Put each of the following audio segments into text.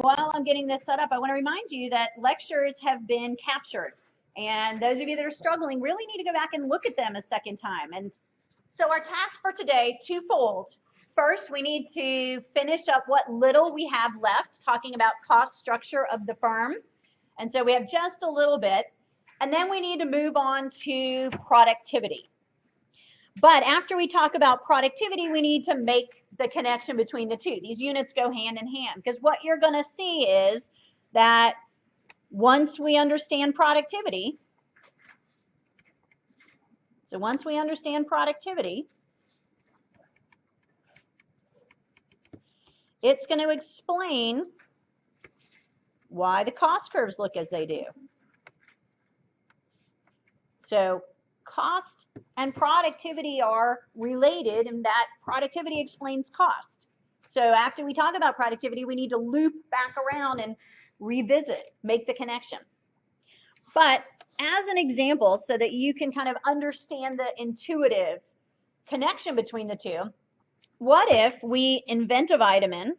while I'm getting this set up, I want to remind you that lectures have been captured. And those of you that are struggling really need to go back and look at them a second time. And so our task for today, twofold. First, we need to finish up what little we have left, talking about cost structure of the firm. And so we have just a little bit. And then we need to move on to productivity. But after we talk about productivity, we need to make the connection between the two. These units go hand in hand, because what you're going to see is that once we understand productivity, it's going to explain why the cost curves look as they do. So cost and productivity are related, and that productivity explains cost. So after we talk about productivity, we need to loop back around and revisit, make the connection. But as an example, so that you can kind of understand the intuitive connection between the two, what if we invent a vitamin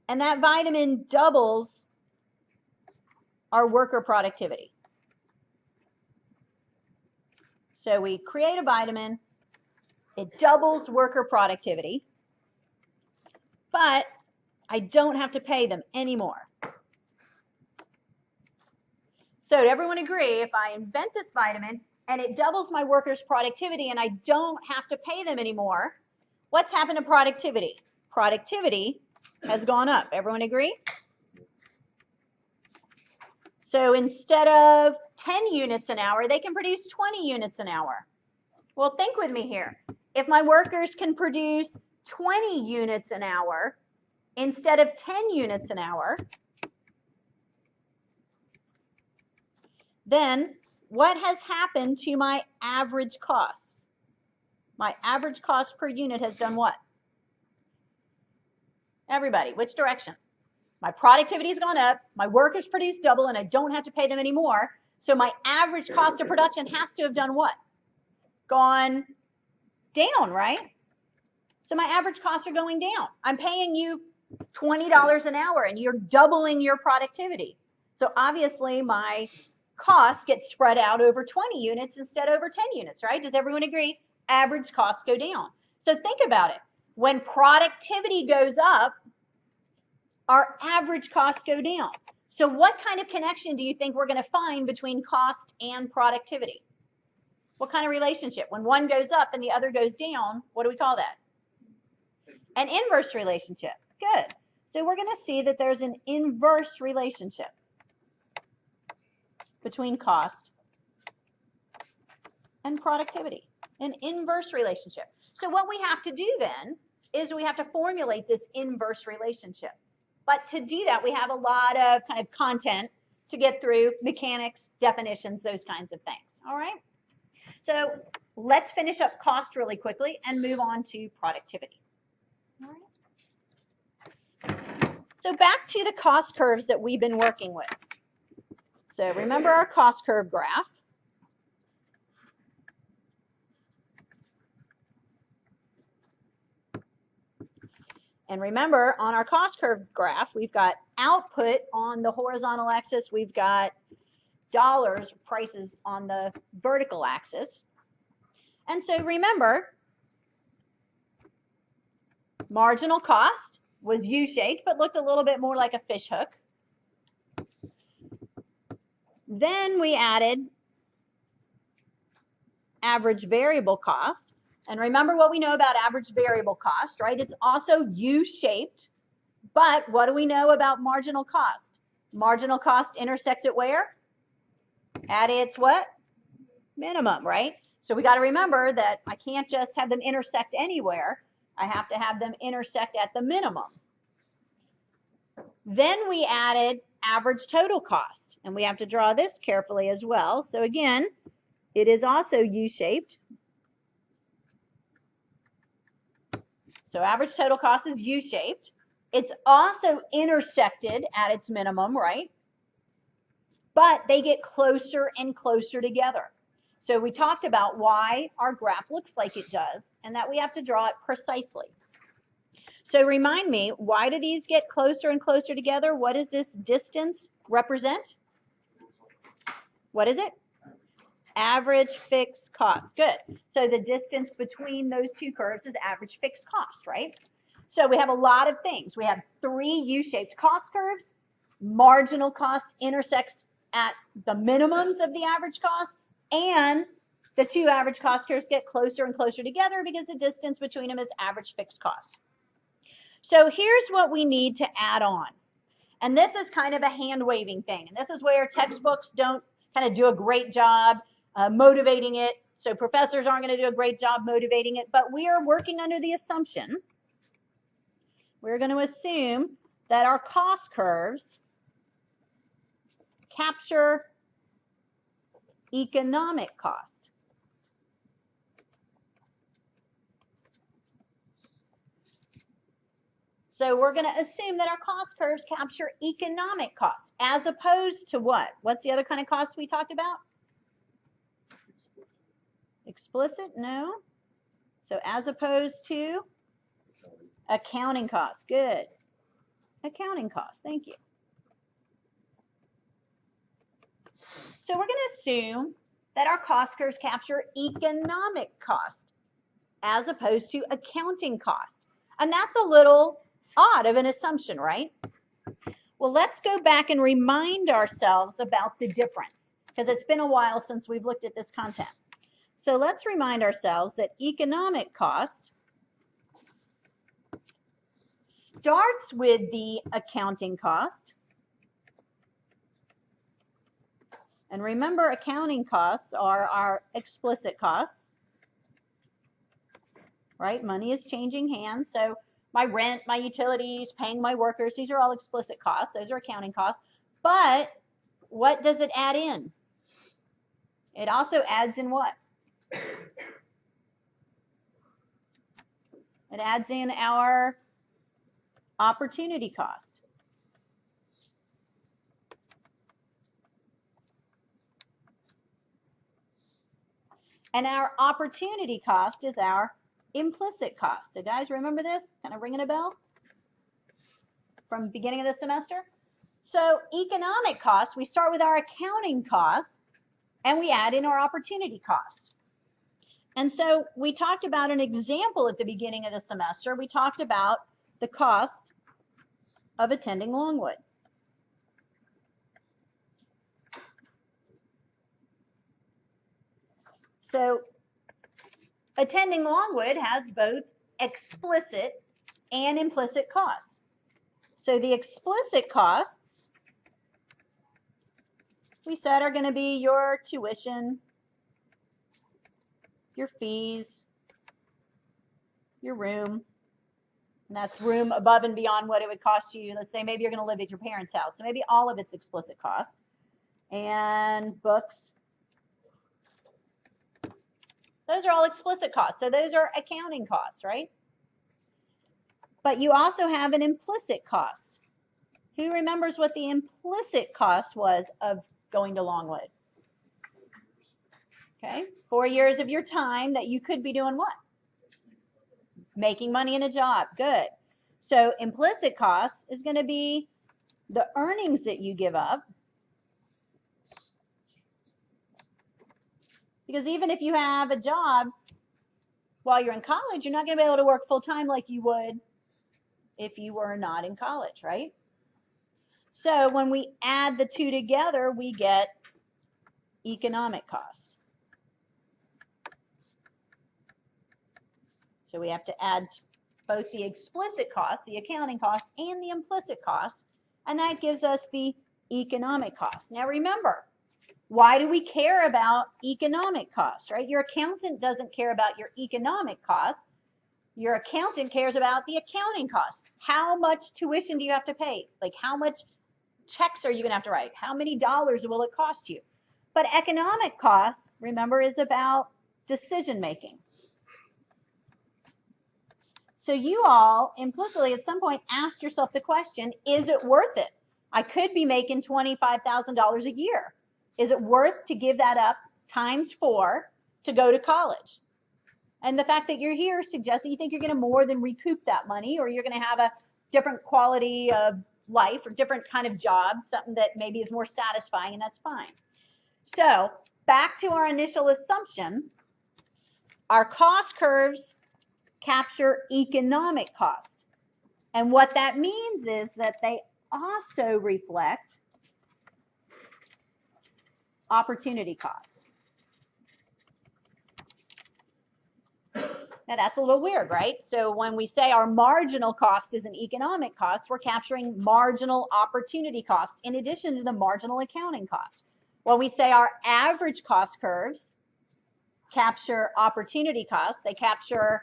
and that vitamin doubles our worker productivity? So we create a vitamin, it doubles worker productivity, but I don't have to pay them anymore. So did everyone agree, if I invent this vitamin and it doubles my workers' productivity and I don't have to pay them anymore, what's happened to productivity? Productivity has gone up. Everyone agree? So instead of 10 units an hour, they can produce 20 units an hour. Well, think with me here. If my workers can produce 20 units an hour instead of 10 units an hour, then what has happened to my average costs? My average cost per unit has done what? Everybody, which direction? My productivity has gone up, my workers produce double, and I don't have to pay them anymore. So my average cost of production has to have done what? Gone down, right? So my average costs are going down. I'm paying you $20 an hour and you're doubling your productivity. So obviously my costs get spread out over 20 units instead of over 10 units, right? Does everyone agree? Average costs go down. So think about it. When productivity goes up, our average costs go down. So what kind of connection do you think we're going to find between cost and productivity? What kind of relationship? When one goes up and the other goes down, what do we call that? An inverse relationship. Good. So we're going to see that there's an inverse relationship between cost and productivity. An inverse relationship. So what we have to do then is we have to formulate this inverse relationship. But to do that, we have a lot of kind of content to get through, mechanics, definitions, those kinds of things. All right? So let's finish up cost really quickly and move on to productivity. All right? So back to the cost curves that we've been working with. So remember our cost curve graph. And remember, on our cost curve graph, we've got output on the horizontal axis. We've got dollars, prices on the vertical axis. And so remember, marginal cost was U-shaped, but looked a little bit more like a fish hook. Then we added average variable cost. And remember what we know about average variable cost, right? It's also U-shaped, but what do we know about marginal cost? Marginal cost intersects at where? At its what? Minimum, right? So we got to remember that I can't just have them intersect anywhere. I have to have them intersect at the minimum. Then we added average total cost, and we have to draw this carefully as well. So again, it is also U-shaped. So average total cost is U-shaped. It's also intersected at its minimum, right? But they get closer and closer together. So we talked about why our graph looks like it does and that we have to draw it precisely. So remind me, why do these get closer and closer together? What does this distance represent? What is it? Average fixed cost. Good. So the distance between those two curves is average fixed cost, right? So we have a lot of things. We have 3 U-shaped cost curves. Marginal cost intersects at the minimums of the average cost, and the 2 average cost curves get closer and closer together because the distance between them is average fixed cost. So here's what we need to add on. And this is kind of a hand-waving thing. And this is where textbooks don't kind of do a great job motivating it. So professors aren't going to do a great job motivating it. But we are working under the assumption, we're going to assume that our cost curves capture economic cost. So we're going to assume that our cost curves capture economic costs as opposed to what? What's the other kind of cost we talked about? Explicit? No. So as opposed to accounting costs. Good. Accounting costs. Thank you. So we're going to assume that our cost curves capture economic cost as opposed to accounting cost. And that's a little odd of an assumption, right? Well, let's go back and remind ourselves about the difference, because it's been a while since we've looked at this content. So let's remind ourselves that economic cost starts with the accounting cost. And remember, accounting costs are our explicit costs, right? Money is changing hands. So my rent, my utilities, paying my workers, these are all explicit costs. Those are accounting costs. But what does it add in? It also adds in what? It adds in our opportunity cost. And our opportunity cost is our implicit cost. So guys, remember this? Kind of ringing a bell from the beginning of the semester? So economic costs, we start with our accounting costs and we add in our opportunity costs. And so we talked about an example at the beginning of the semester. We talked about the cost of attending Longwood. So attending Longwood has both explicit and implicit costs. So the explicit costs, we said, are going to be your tuition, your fees, your room. And that's room above and beyond what it would cost you. Let's say maybe you're going to live at your parents' house. So maybe all of it's explicit costs. And books. Those are all explicit costs. So those are accounting costs, right? But you also have an implicit cost. Who remembers what the implicit cost was of going to Longwood? Okay, 4 years of your time that you could be doing what? Making money in a job. Good. So implicit cost is going to be the earnings that you give up. Because even if you have a job while you're in college, you're not going to be able to work full time like you would if you were not in college, right? So when we add the two together, we get economic cost. So we have to add both the explicit cost, the accounting cost, and the implicit cost, and that gives us the economic cost. Now remember, why do we care about economic costs, right? Your accountant doesn't care about your economic costs. Your accountant cares about the accounting costs. How much tuition do you have to pay? Like how much checks are you going to have to write? How many dollars will it cost you? But economic costs, remember, is about decision making. So you all implicitly at some point asked yourself the question, is it worth it? I could be making $25,000 a year. Is it worth to give that up times 4 to go to college? And the fact that you're here suggests that you think you're going to more than recoup that money, or you're going to have a different quality of life or different kind of job, something that maybe is more satisfying, and that's fine. So back to our initial assumption, our cost curves capture economic cost. And what that means is that they also reflect opportunity cost. Now that's a little weird, right? So when we say our marginal cost is an economic cost, we're capturing marginal opportunity cost in addition to the marginal accounting cost. When we say our average cost curves capture opportunity cost, they capture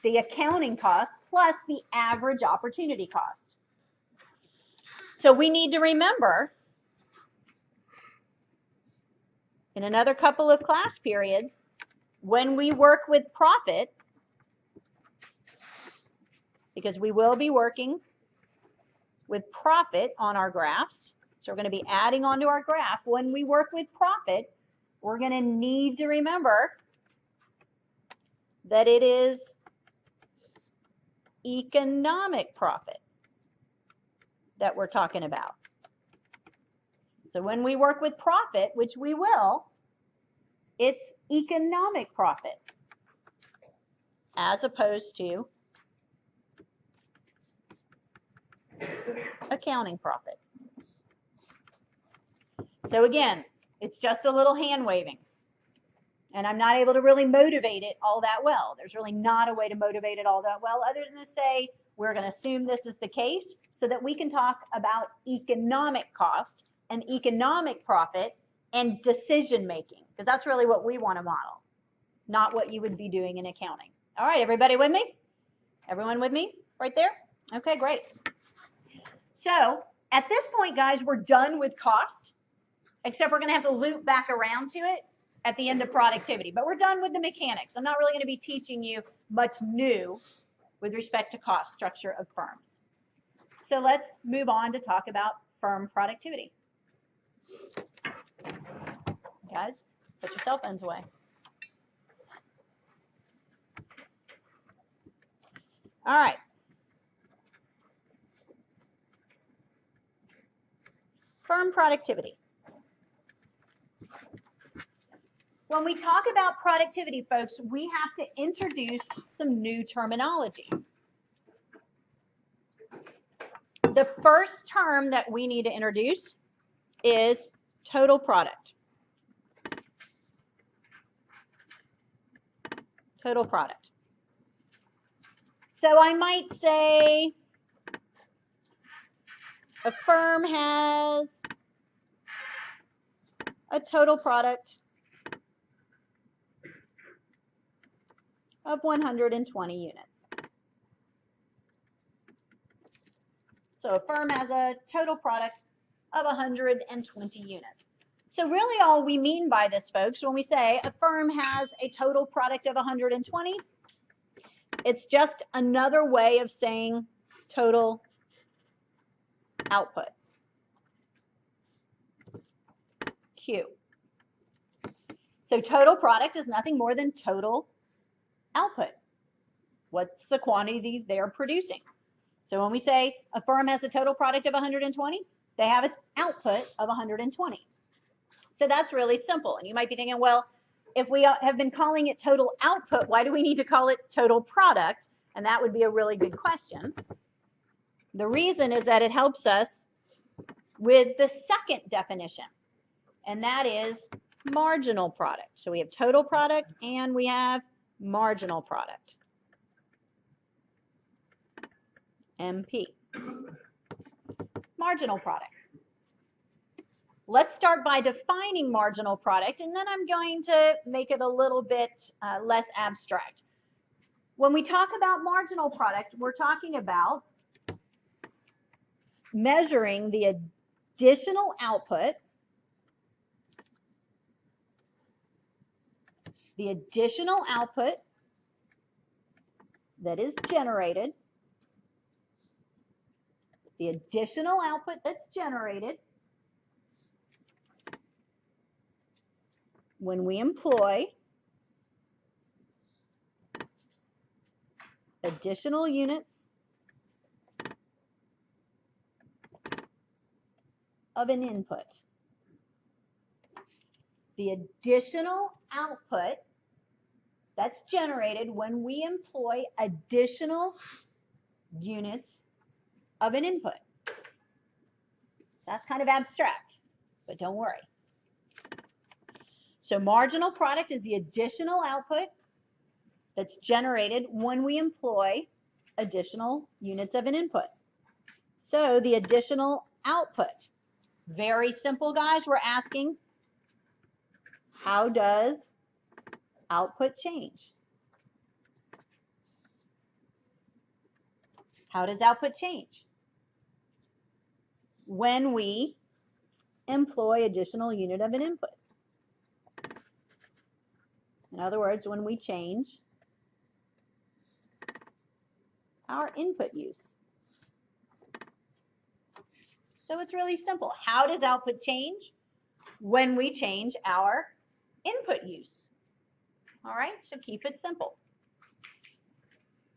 the accounting cost plus the average opportunity cost. So we need to remember in another couple of class periods, when we work with profit, because we will be working with profit on our graphs, so we're going to be adding onto our graph. When we work with profit, we're going to need to remember that it is economic profit that we're talking about. So when we work with profit, which we will, it's economic profit as opposed to accounting profit. So again, it's just a little hand waving, and I'm not able to really motivate it all that well. There's really not a way to motivate it all that well other than to say we're going to assume this is the case so that we can talk about economic cost and economic profit and decision making, because that's really what we want to model, not what you would be doing in accounting. All right, everybody with me? Everyone with me right there? Okay, great. So at this point, guys, we're done with cost, except we're going to have to loop back around to it at the end of productivity. But we're done with the mechanics. I'm not really going to be teaching you much new with respect to cost structure of firms. So let's move on to talk about firm productivity. Guys, put your cell phones away. All right. Firm productivity. When we talk about productivity, folks, we have to introduce some new terminology. The first term that we need to introduce is total product. Total product. So I might say a firm has a total product of 120 units. So a firm has a total product of 120 units. So really all we mean by this, folks, when we say a firm has a total product of 120, it's just another way of saying total output. Q. So total product is nothing more than total output. What's the quantity they're producing? So when we say a firm has a total product of 120, they have an output of 120. So that's really simple. And you might be thinking, well, if we have been calling it total output, why do we need to call it total product? And that would be a really good question. The reason is that it helps us with the second definition, and that is marginal product. So we have total product and we have marginal product. MP. Marginal product. Let's start by defining marginal product, and then I'm going to make it a little bit less abstract. When we talk about marginal product, we're talking about measuring the additional output, that is generated, the additional output that's generated when we employ additional units of an input. The additional output that's generated when we employ additional units of an input. That's kind of abstract, but don't worry. So marginal product is the additional output that's generated when we employ additional units of an input. So the additional output. Very simple, guys. We're asking, how does output change? How does output change when we employ additional unit of an input? In other words, when we change our input use. So it's really simple. How does output change when we change our input use? All right, so keep it simple.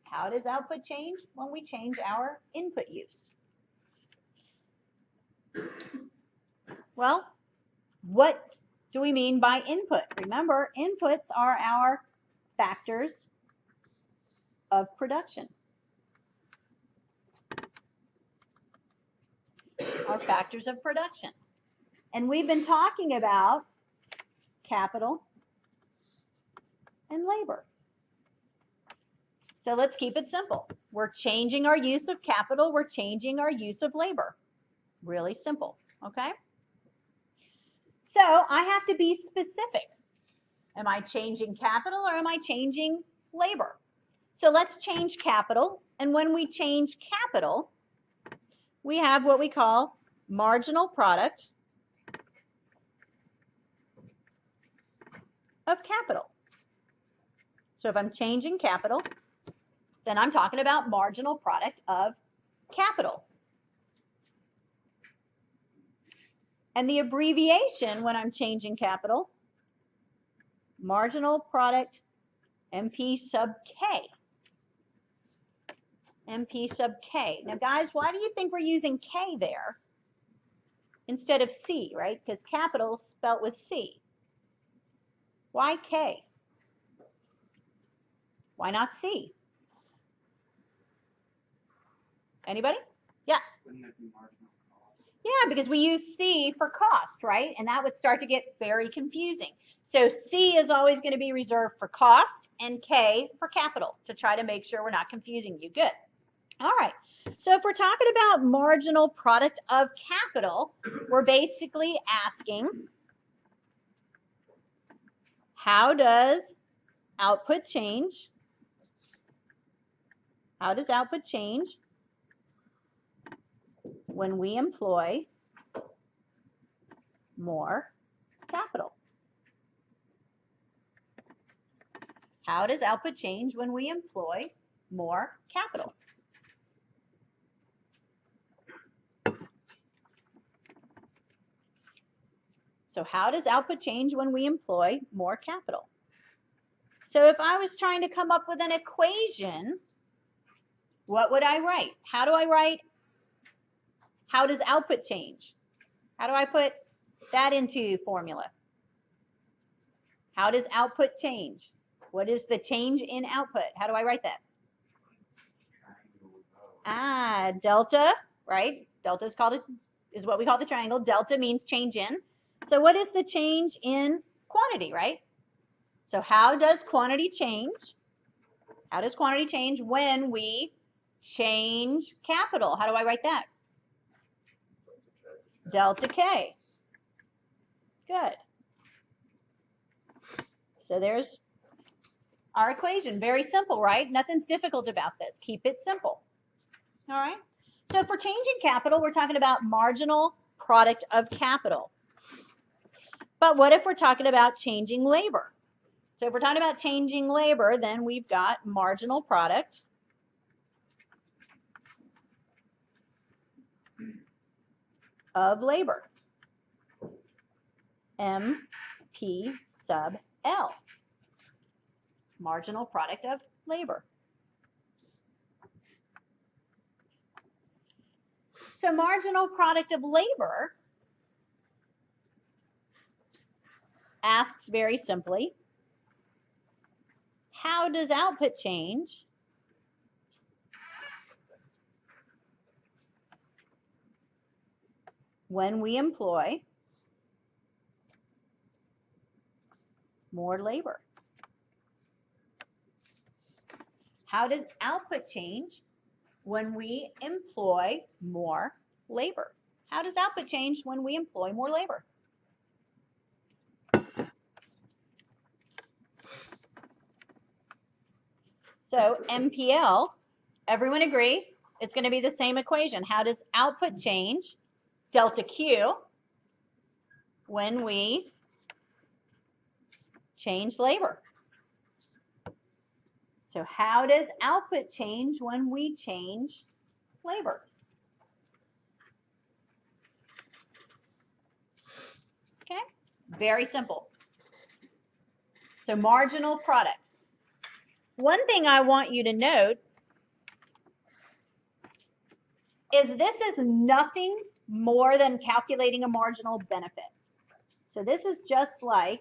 How does output change when we change our input use? Well, what do we mean by input? Remember, inputs are our factors of production. Our factors of production. And we've been talking about capital and labor. So let's keep it simple. We're changing our use of capital. We're changing our use of labor. Really simple, okay? So I have to be specific. Am I changing capital or am I changing labor? So let's change capital. And when we change capital, we have what we call marginal product of capital. So if I'm changing capital, then I'm talking about marginal product of capital. And the abbreviation when I'm changing capital, marginal product MP sub K. MP sub K. Now guys, why do you think we're using K there instead of C, right? Because capital is spelt with C. Why K? Why not C? Anybody? Yeah. Wouldn't that be marginal cost? Yeah, because we use C for cost, right? And that would start to get very confusing. So C is always going to be reserved for cost and K for capital to try to make sure we're not confusing you. Good. All right. So if we're talking about marginal product of capital, we're basically asking, how does output change? How does output change when we employ more capital? How does output change when we employ more capital? So how does output change when we employ more capital? So if I was trying to come up with an equation, what would I write? How do I write, how does output change? How do I put that into formula? How does output change? What is the change in output? How do I write that? Delta, right? Delta is what we call the triangle. Delta means change in. So what is the change in quantity, right? So how does quantity change? How does quantity change when we change capital? How do I write that? Delta K. Good. So there's our equation. Very simple, right? Nothing's difficult about this. Keep it simple. All right? So if we're changing capital, we're talking about marginal product of capital. But what if we're talking about changing labor? So if we're talking about changing labor, then we've got marginal product of labor. MP sub L. Marginal product of labor. So marginal product of labor asks very simply, how does output change when we employ more labor? How does output change when we employ more labor? How does output change when we employ more labor? So MPL, everyone agree? It's going to be the same equation. How does output change, delta Q, when we change labor? So how does output change when we change labor? Okay, very simple. So marginal product. One thing I want you to note is this is nothing more than calculating a marginal benefit. So this is just like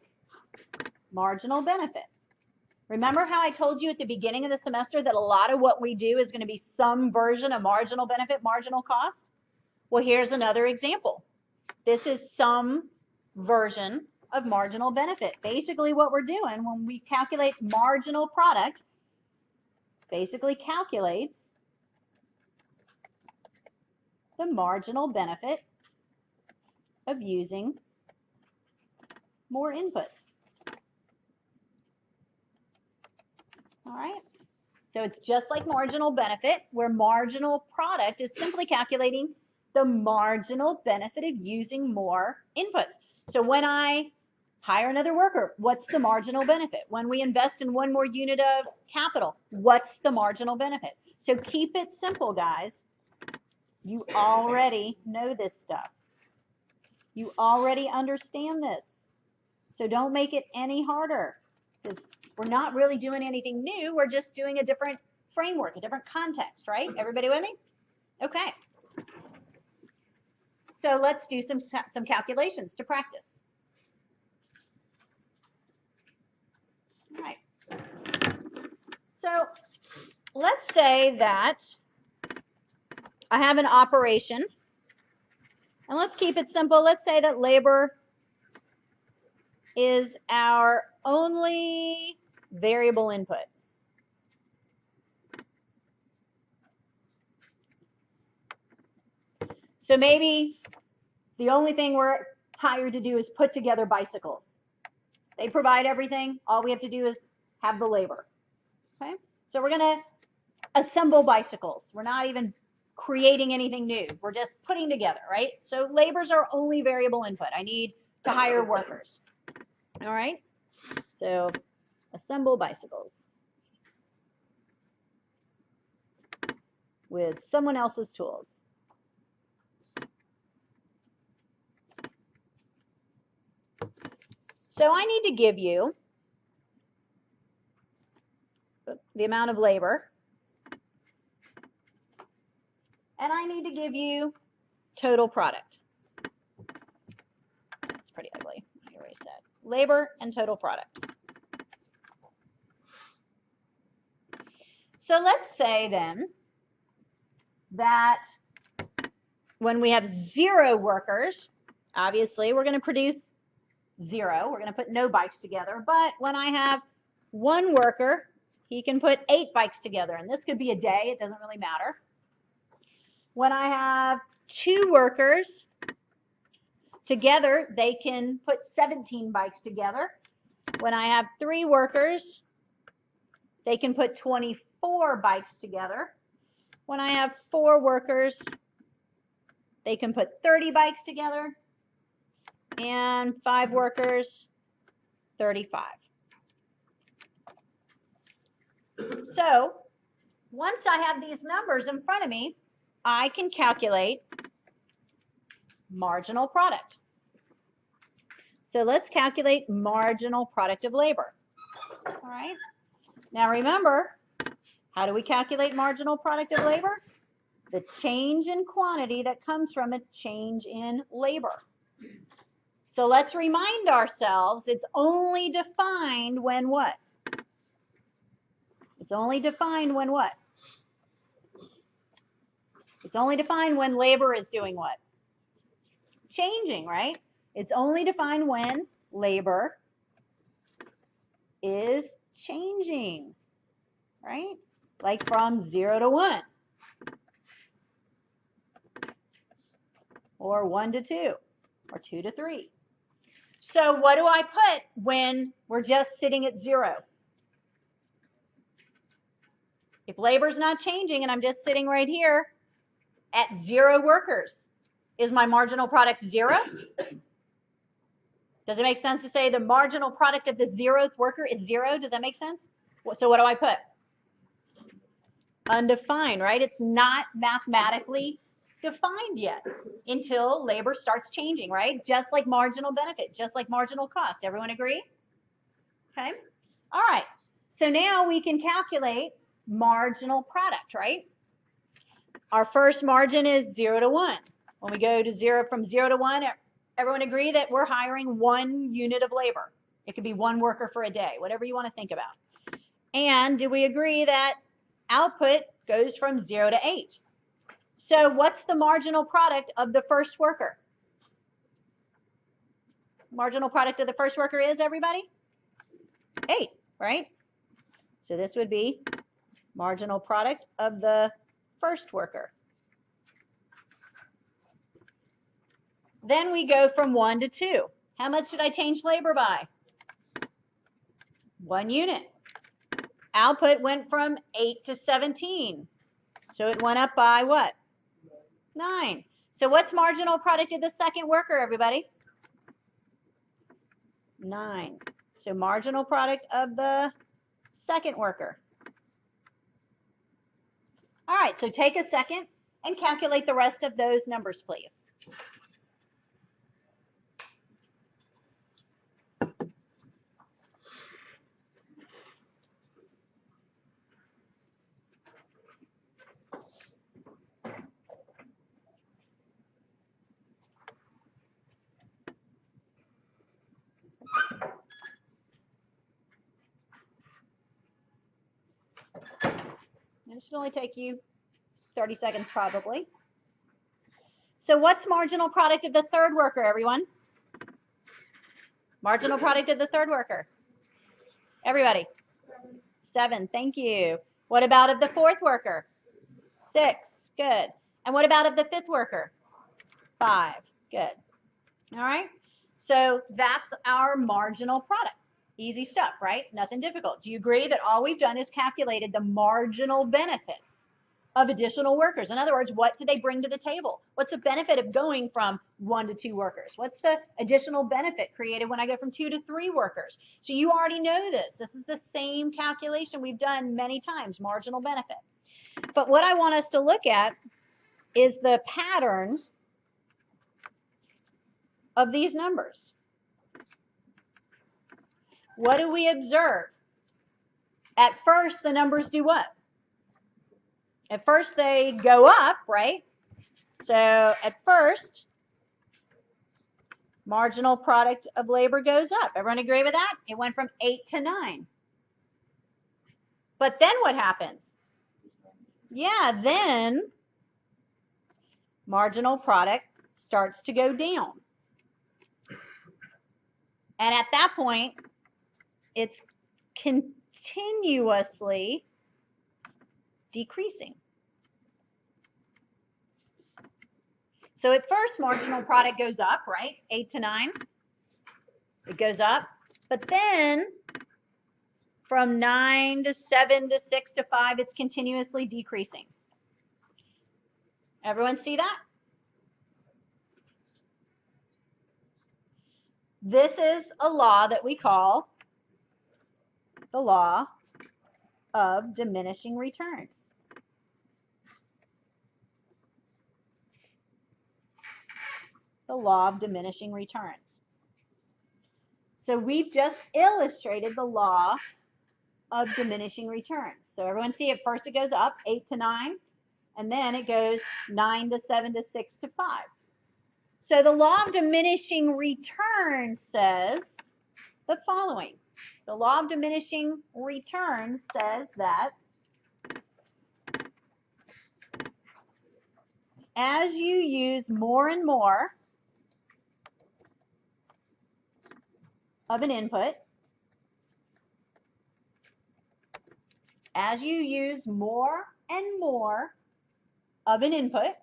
marginal benefit. Remember how I told you at the beginning of the semester that a lot of what we do is going to be some version of marginal benefit, marginal cost? Well, here's another example. This is some version of marginal benefit. Basically what we're doing when we calculate marginal product, basically calculates the marginal benefit of using more inputs. All right, so it's just like marginal benefit, where marginal product is simply calculating the marginal benefit of using more inputs. So when I hire another worker, what's the marginal benefit? When we invest in one more unit of capital, what's the marginal benefit? So keep it simple, guys. You already know this stuff. You already understand this. So don't make it any harder, because we're not really doing anything new. We're just doing a different framework, a different context, right? Everybody with me? Okay. So let's do some calculations to practice. All right. So let's say that I have an operation, and let's keep it simple. Let's say that labor is our only variable input. So maybe the only thing we're hired to do is put together bicycles. They provide everything. All we have to do is have the labor. Okay? So we're going to assemble bicycles. We're not even creating anything new. We're just putting together, right? So labor's our only variable input. I need to hire workers. All right? So assemble bicycles with someone else's tools. So I need to give you the amount of labor, and I need to give you total product. That's pretty ugly. I erase that. Labor and total product. So let's say then that when we have 0 workers, obviously we're going to produce 0. We're going to put no bikes together. But when I have 1 worker, he can put 8 bikes together. And this could be a day. It doesn't really matter. When I have 2 workers together, they can put 17 bikes together. When I have 3 workers, they can put 24 bikes together. When I have 4 workers, they can put 30 bikes together. And 5 workers, 35. So once I have these numbers in front of me, I can calculate marginal product. So let's calculate marginal product of labor. All right. Now remember, how do we calculate marginal product of labor? the change in quantity that comes from a change in labor. So let's remind ourselves it's only defined when what? It's only defined when what? It's only defined when labor is doing what? Changing, right? It's only defined when labor is changing, right? Like from 0 to 1, or 1 to 2, or 2 to 3. So what do I put when we're just sitting at 0? If labor's not changing and I'm just sitting right here at 0 workers, is my marginal product 0? Does it make sense to say the marginal product of the 0th worker is 0? Does that make sense? So what do I put? Undefined, right? It's not mathematically defined yet until labor starts changing, right? Just like marginal benefit, just like marginal cost. Everyone agree? Okay. All right. So now we can calculate marginal product, right? Our first margin is 0 to 1. When we go to 0, from 0 to 1, everyone agree that we're hiring 1 unit of labor. It could be 1 worker for a day, whatever you want to think about. And do we agree that output goes from 0 to 8? So what's the marginal product of the first worker? Marginal product of the first worker is, everybody? 8, right? So this would be marginal product of the first worker. Then we go from 1 to 2. How much did I change labor by? 1 unit. Output went from 8 to 17. So it went up by what? 9. So what's marginal product of the second worker, everybody? 9. So marginal product of the second worker. All right, so take a second and calculate the rest of those numbers, please. It should only take you 30 seconds probably. So what's marginal product of the third worker, everyone? Marginal product of the third worker. Everybody. 7. Thank you. What about of the fourth worker? 6. Good. And what about of the fifth worker? 5. Good. All right. So that's our marginal product. Easy stuff, right? Nothing difficult. Do you agree that all we've done is calculated the marginal benefits of additional workers? In other words, what do they bring to the table? What's the benefit of going from 1 to 2 workers? What's the additional benefit created when I go from 2 to 3 workers? So you already know this. This is the same calculation we've done many times, marginal benefit. But what I want us to look at is the pattern of these numbers. What do we observe? At first, the numbers do what? At first, they go up, right? So at first, marginal product of labor goes up. Everyone agree with that? It went from 8 to 9. But then what happens? Yeah, then marginal product starts to go down. And at that point, it's continuously decreasing. So at first, marginal product goes up, right? 8 to 9. It goes up. But then from 9 to 7 to 6 to 5, it's continuously decreasing. Everyone see that? This is a law that we call the law of diminishing returns. The law of diminishing returns. So we've just illustrated the law of diminishing returns. So everyone see, at first it goes up, 8 to 9. and then it goes 9 to 7 to 6 to 5. So the law of diminishing returns says the following. The law of diminishing returns says that as you use more and more of an input, as you use more and more of an input,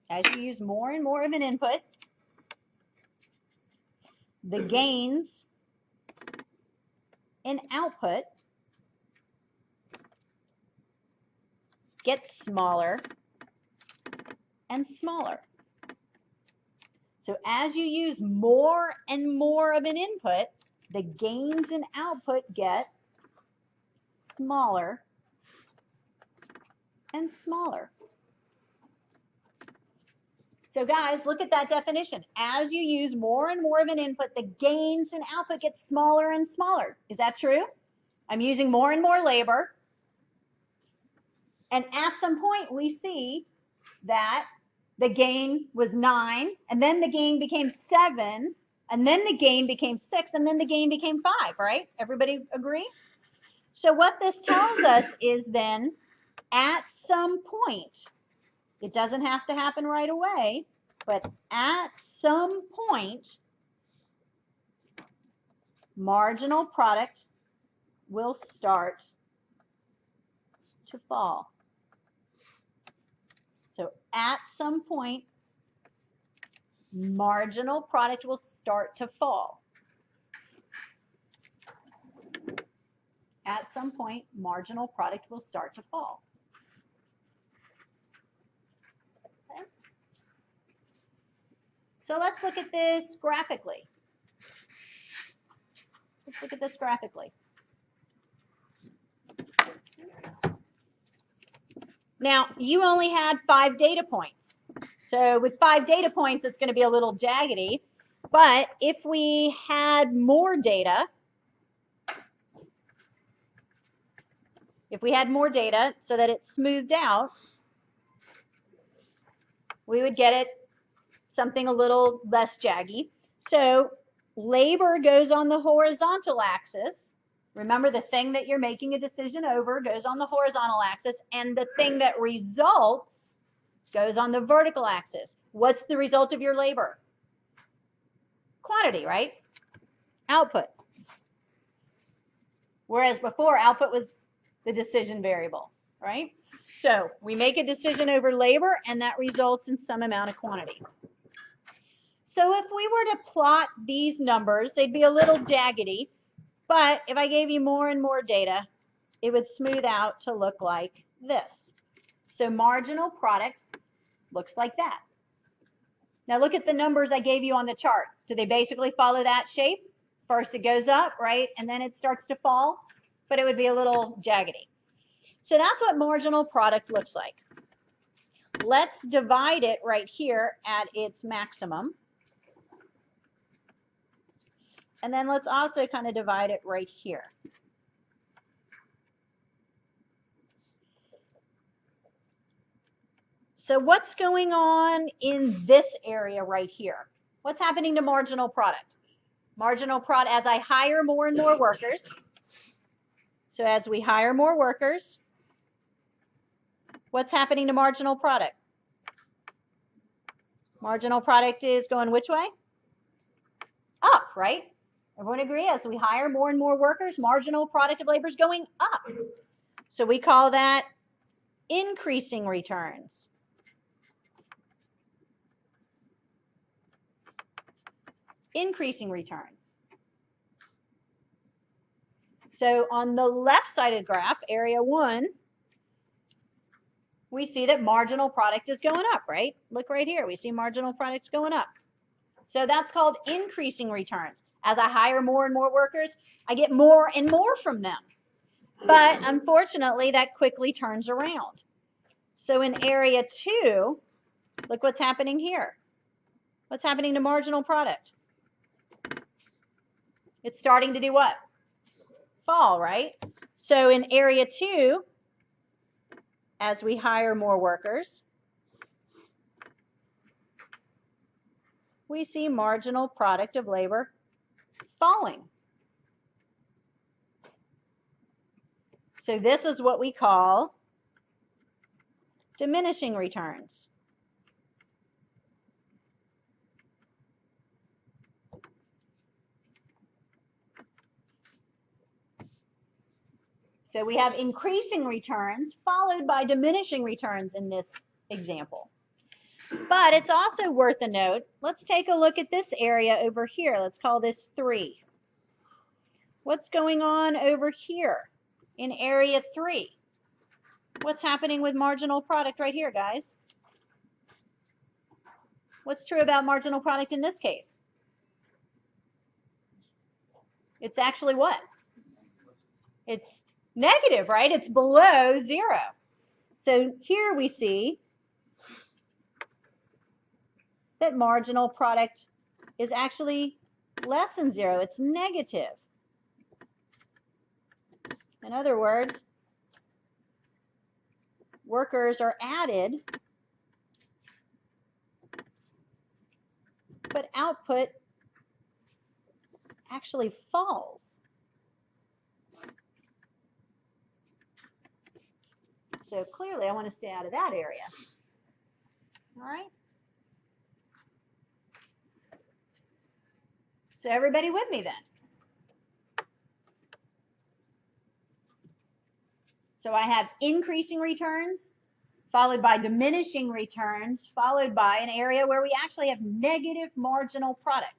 as you use more and more of an input, the gains in output get smaller and smaller. So as you use more and more of an input, the gains in output get smaller and smaller. So guys, look at that definition. As you use more and more of an input, the gains in output get smaller and smaller. Is that true? I'm using more and more labor. And at some point, we see that the gain was 9, and then the gain became 7, and then the gain became 6, and then the gain became 5, right? Everybody agree? So what this tells us is then, at some point, it doesn't have to happen right away, but at some point, marginal product will start to fall. So at some point, marginal product will start to fall. At some point, marginal product will start to fall. Okay. So let's look at this graphically. Let's look at this graphically. Now, you only had 5 data points. So with 5 data points, it's going to be a little jaggedy. But if we had more data, so that it's smoothed out, we would get it something a little less jaggy. So labor goes on the horizontal axis. Remember, the thing that you're making a decision over goes on the horizontal axis, and the thing that results goes on the vertical axis. What's the result of your labor? Quantity, right? Output. Whereas before, output was the decision variable, right? So we make a decision over labor, and that results in some amount of quantity. So if we were to plot these numbers, they'd be a little jaggedy. But if I gave you more and more data, it would smooth out to look like this. So marginal product looks like that. Now look at the numbers I gave you on the chart. Do they basically follow that shape? First it goes up, right? And then it starts to fall, but it would be a little jaggedy. So that's what marginal product looks like. Let's divide it right here at its maximum. And then let's also kind of divide it right here. So what's going on in this area right here? What's happening to marginal product? Marginal product, as I hire more and more workers, so as we hire more workers, what's happening to marginal product? Marginal product is going which way? Up, right? Everyone agree? As we hire more and more workers, marginal product of labor is going up. So we call that increasing returns. Increasing returns. So on the left-sided graph, area 1, we see that marginal product is going up, right? Look right here. We see marginal products going up. So that's called increasing returns. As I hire more and more workers, I get more and more from them. But unfortunately, that quickly turns around. So in area 2, look what's happening here. What's happening to marginal product? It's starting to do what? Fall, right? So in area 2, as we hire more workers, we see marginal product of labor falling. So this is what we call diminishing returns. So we have increasing returns followed by diminishing returns in this example. But it's also worth a note. Let's take a look at this area over here. Let's call this 3. What's going on over here in area 3? What's happening with marginal product right here, guys? What's true about marginal product in this case? It's actually what? It's negative, right? It's below 0. So here we see that marginal product is actually less than 0. It's negative. In other words, workers are added, but output actually falls. So clearly I want to stay out of that area. All right? So everybody with me then? So I have increasing returns, followed by diminishing returns, followed by an area where we actually have negative marginal product.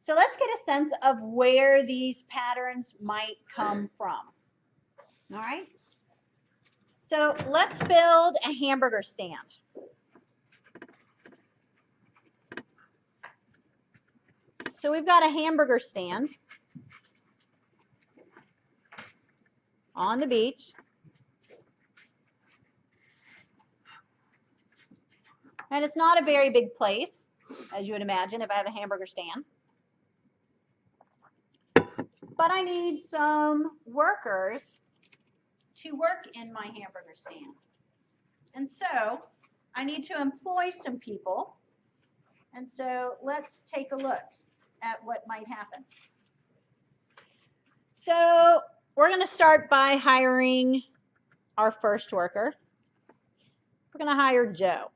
So let's get a sense of where these patterns might come from. All right? So let's build a hamburger stand. So we've got a hamburger stand on the beach. And it's not a very big place, as you would imagine, if I have a hamburger stand. But I need some workers to work in my hamburger stand. And so I need to employ some people. And so let's take a look at what might happen. So we're going to start by hiring our first worker. We're going to hire Joe.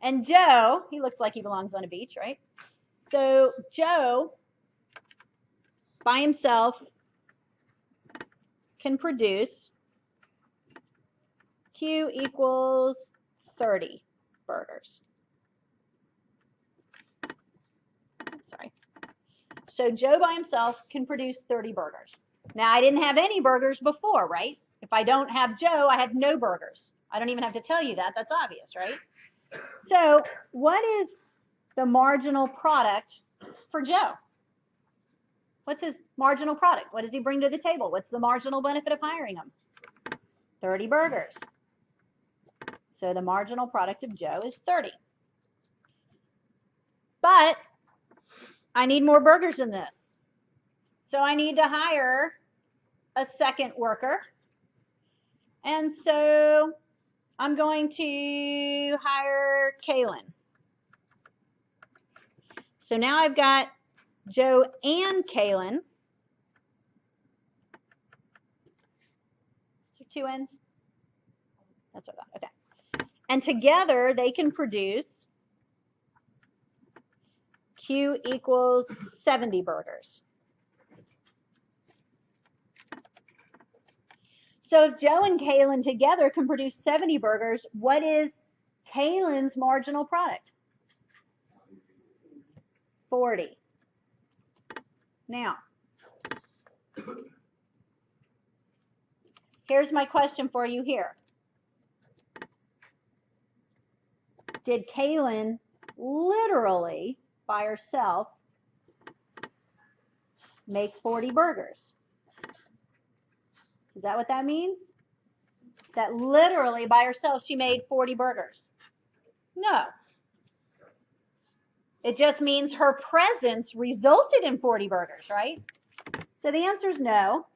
And Joe, he looks like he belongs on a beach, right? So Joe, by himself, can produce Q equals 30 burgers. Sorry. So Joe by himself can produce 30 burgers. Now, I didn't have any burgers before, right? If I don't have Joe, I have no burgers. I don't even have to tell you that. That's obvious, right? So what is the marginal product for Joe? What's his marginal product? What does he bring to the table? What's the marginal benefit of hiring him? 30 burgers. So the marginal product of Joe is 30. But I need more burgers than this. So I need to hire a second worker. And so I'm going to hire Kaylin. So now I've got Joe and Kaylin. Is there 2 N's? That's what I thought. Okay. And together they can produce Q equals 70 burgers. So if Joe and Kaylin together can produce 70 burgers, what is Kaylin's marginal product? 40. Now, here's my question for you here. Did Kaylin literally, by herself, make 40 burgers? Is that what that means? That literally, by herself, she made 40 burgers? No. It just means her presence resulted in 40 burgers, right? So the answer is no.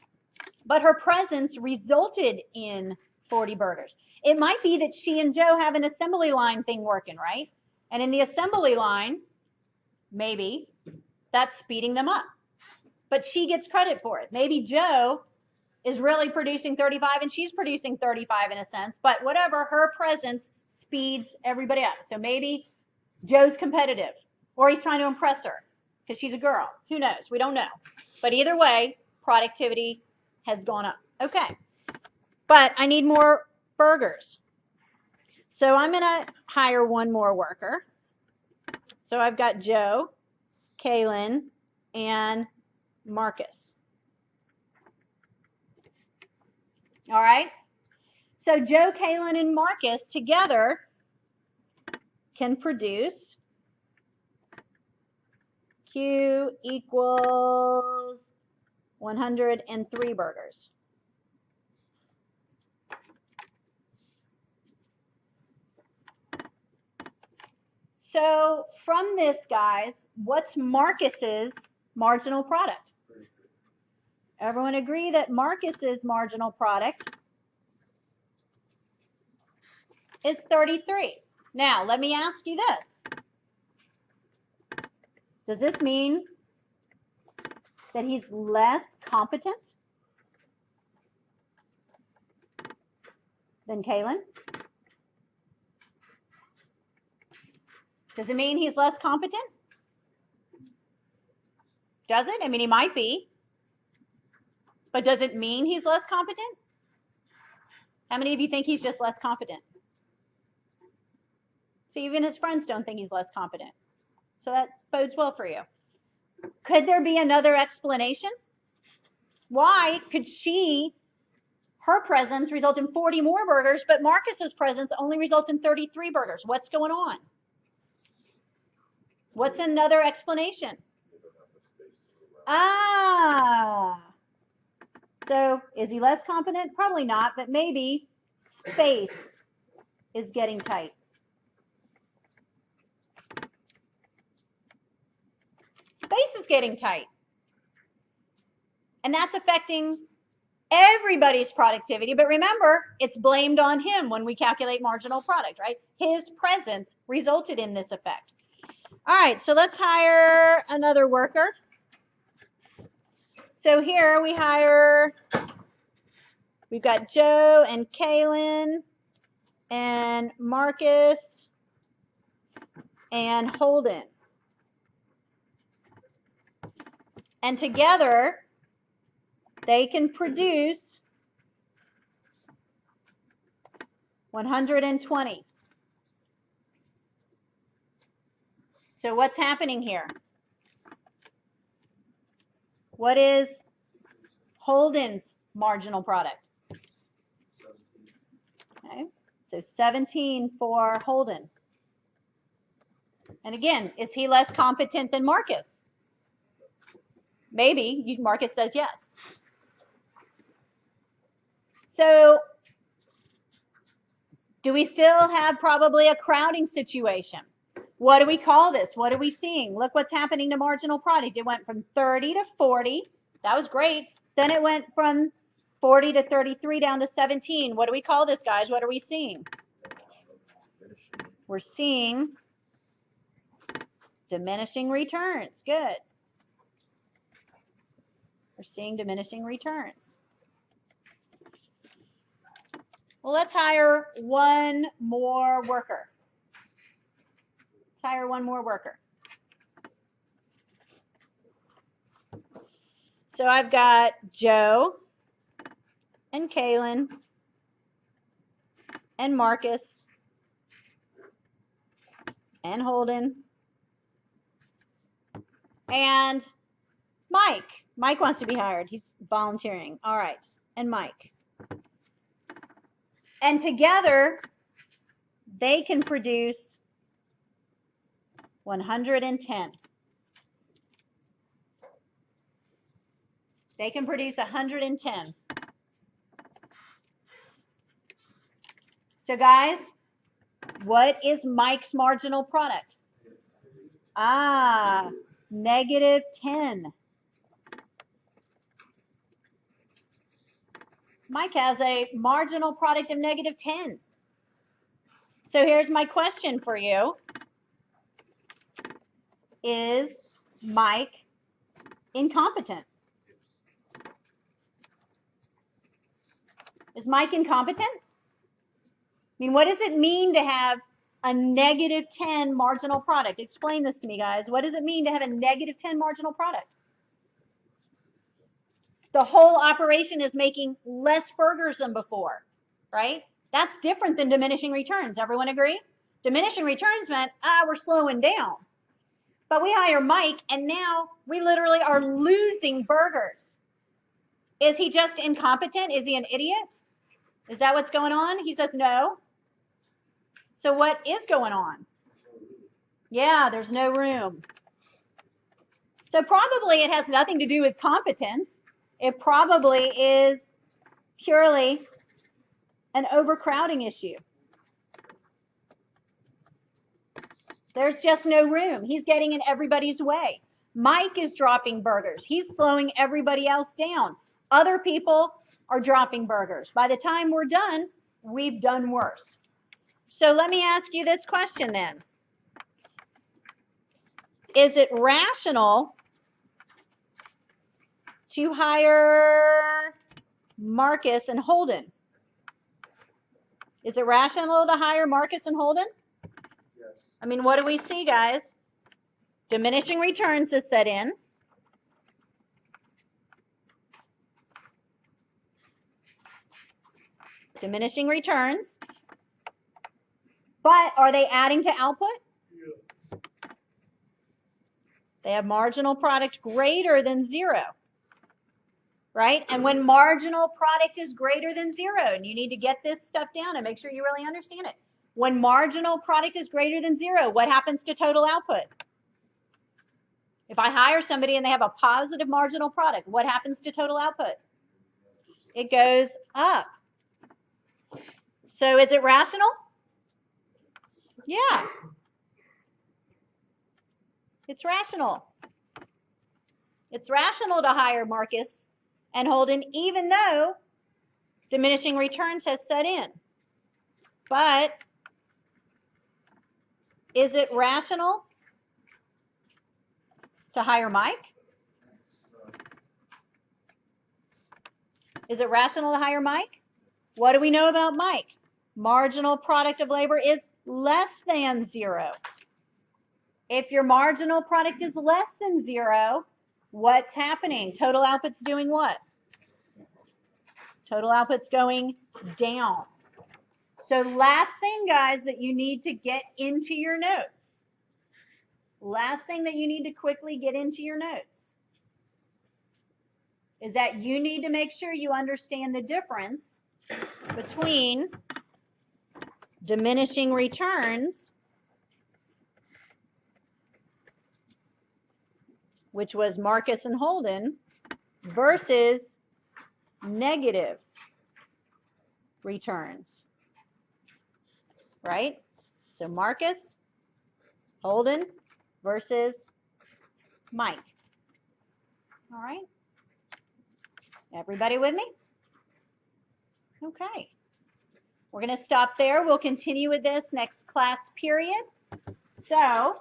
But her presence resulted in 40 burgers. It might be that she and Joe have an assembly line thing working, right? And in the assembly line, maybe that's speeding them up. But she gets credit for it. Maybe Joe is really producing 35 and she's producing 35 in a sense, but whatever, her presence speeds everybody up. So maybe Joe's competitive or he's trying to impress her because she's a girl. Who knows? We don't know. But either way, productivity has gone up. Okay. But I need more burgers. So I'm going to hire one more worker. So I've got Joe, Kaylin, and Marcus. All right. So Joe, Kaylin, and Marcus together can produce Q equals 103 burgers. So from this, guys, what's Marcus's marginal product? Everyone agree that Marcus's marginal product is 33. Now, let me ask you this. Does this mean that he's less competent than Kaylin? Does it mean he's less competent? Does it? I mean, he might be. But does it mean he's less competent? How many of you think he's just less competent? See, even his friends don't think he's less competent. So that bodes well for you. Could there be another explanation? Why could her presence result in 40 more burgers, but Marcus's presence only results in 33 burgers? What's going on? What's another explanation? So is he less competent? Probably not, but maybe space is getting tight. Space is getting tight. And that's affecting everybody's productivity. But remember, it's blamed on him when we calculate marginal product, right? His presence resulted in this effect. All right, so let's hire another worker. So here we've got Joe and Kaylin and Marcus and Holden. And together, they can produce 120. So what's happening here? What is Holden's marginal product? Okay, so 17 for Holden. And again, is he less competent than Marcus? Maybe. Marcus says yes. So do we still have probably a crowding situation? What do we call this? What are we seeing? Look what's happening to marginal product. It went from 30 to 40. That was great. Then it went from 40 to 33 down to 17. What do we call this, guys? What are we seeing? We're seeing diminishing returns. Good. We're seeing diminishing returns. Well, let's hire one more worker. Let's hire one more worker. So I've got Joe and Kaylin and Marcus and Holden and Mike. Mike wants to be hired. He's volunteering. All right. And Mike. And together, they can produce 110. They can produce 110. So guys, what is Mike's marginal product? -10. Mike has a marginal product of negative 10. So here's my question for you. Is Mike incompetent? Is Mike incompetent? I mean, what does it mean to have a negative 10 marginal product? Explain this to me, guys. What does it mean to have a negative 10 marginal product? The whole operation is making less burgers than before, right? That's different than diminishing returns. Everyone agree? Diminishing returns meant, we're slowing down. But we hire Mike, and now we literally are losing burgers. Is he just incompetent? Is he an idiot? Is that what's going on? He says no. So what is going on? Yeah, there's no room. So probably it has nothing to do with competence. It probably is purely an overcrowding issue. There's just no room. He's getting in everybody's way. Mike is dropping burgers. He's slowing everybody else down. Other people are dropping burgers. By the time we're done, we've done worse. So let me ask you this question then. Is it rational to hire Marcus and Holden? Is it rational to hire Marcus and Holden? Yes. I mean, what do we see, guys? Diminishing returns is set in. Diminishing returns. But are they adding to output? Yeah. They have marginal product greater than 0. Right? And when marginal product is greater than 0, and you need to get this stuff down and make sure you really understand it. When marginal product is greater than 0, what happens to total output? If I hire somebody and they have a positive marginal product, what happens to total output? It goes up. So is it rational? Yeah. It's rational. It's rational to hire Marcus and Holden, even though diminishing returns has set in. But is it rational to hire Mike? Is it rational to hire Mike? What do we know about Mike? Marginal product of labor is less than 0. If your marginal product is less than 0, what's happening? Total output's doing what? Total output's going down. So last thing, guys, that you need to get into your notes. Last thing that you need to quickly get into your notes is that you need to make sure you understand the difference between diminishing returns, which was Marcus and Holden, versus negative returns, right? So Marcus, Holden versus Mike. All right. Everybody with me? Okay. We're going to stop there. We'll continue with this next class period. So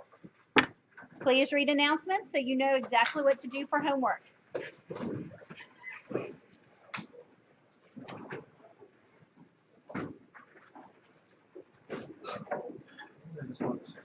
please read announcements so you know exactly what to do for homework.